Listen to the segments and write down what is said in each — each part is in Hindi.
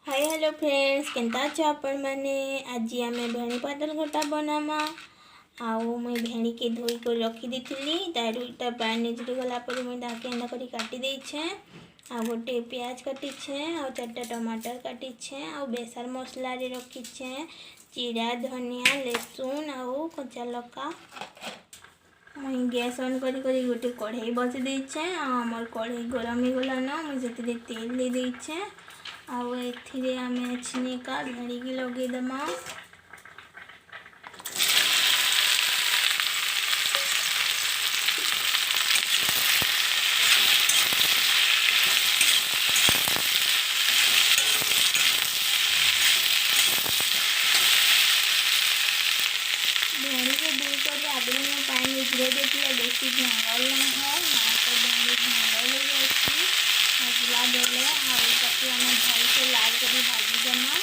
हाय हेलो फ्रेंड्स केनता अच्छे आपण मैंने आज आम भेणी पातल घटा बनामा आउ मुई भेणी के धोई कर रखी देती तारूटा पानी निचरी गलापर मुझे दाके एंदा कर काटी देछे आ गोटे प्याज काटिछे आ 4टा टमाटर काटिछे आ बेसार मसला रे रखीछे जीरा धनिया लहसुन आउ कच्चा लका मुई गैस ऑन करी गोटे कढ़ाई बसी देछे आमर कढ़ाई गरम हो गला ना मुझे तेल दे देछे आउ एथिरे आमे छिनिका भेड़ी की लगे दमा भेड़ी को दूर कर आगे में पानी निचरे देती बेसी झंगल ना है ना तो भेड़ी झंगल हो जाती मसला देले आगे आम भल से लाल कर भाजी देमा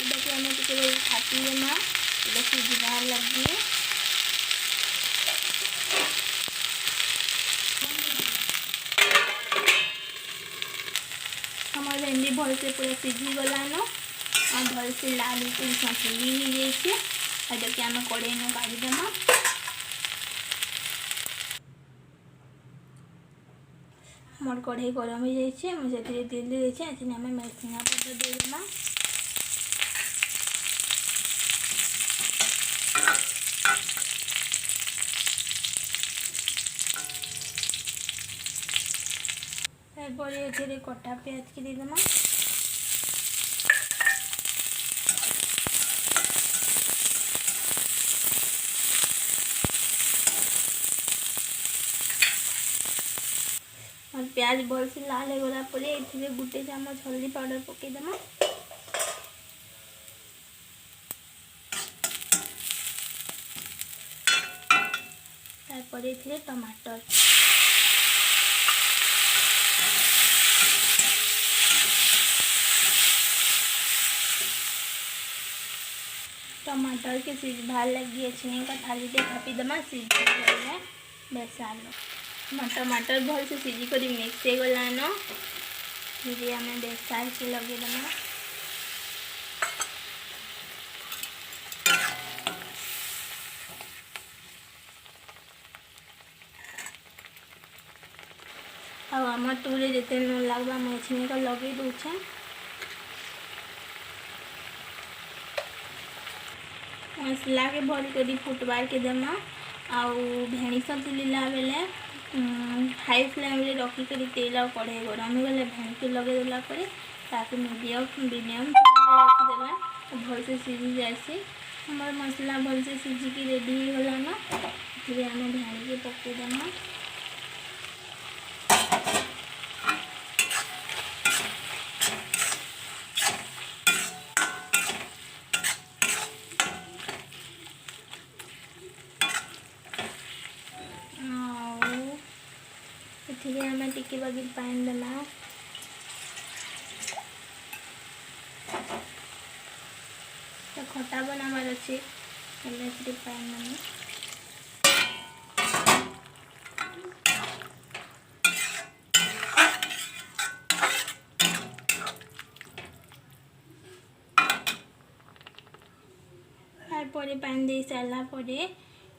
ताकि आम टे छापी देमा सीझार लगे हमारे भेंडी भल से पूरा सीझी गलान और भल से लाल सफेदी हो जाए आम कड़े में काढ़ीदेमा मोर कढ़ाई गरम हो जाए मुझे तेल दे देछे आम मेसिंगा पत्ता देदेमा ये कटा प्याज के देदेमा और प्याज भल से लाल हो गला परे एथिरे गुटे चामच हल्दी पाउडर पकेदेमा तारपर एथिरे टमाटर टमाटर के सीझबार लगी छिने का थाली टे थापी देमा सीझ गले बेसार टमाटर भल से सीझी कर मिक्स हो गलान फिर आम बेसार के लगे देमा आम टूरे जिते नून लगवा मुझे छिने का लगे दूचे मसला के भल कर फुटबार के देमा आउ भेणी सतुला बेले हाई फ्लेम रे रखिक तेल और कढ़ाई गरम हो गले भेणी के लगे देला मीडियम रखीदेला भल से सीझी जासी हमार मसला भल से सीझिकी रेडी हो गलान फिर आम भेणी के पकेदेमा आम टिके बागी पानी देमा तो खटा बनाबार अच्छे पानी देमा तारपरे पानी दे सारा परे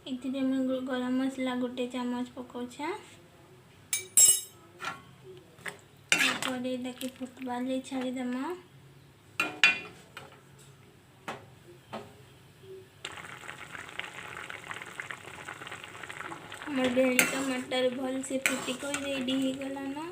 एथिरे गरम मसला गोटे चामच पकाउछा देखिए फुटबार ले छाड़ीदेमा हमार भेड़ी टमाटर भल से फुटिक रेडी हो गलान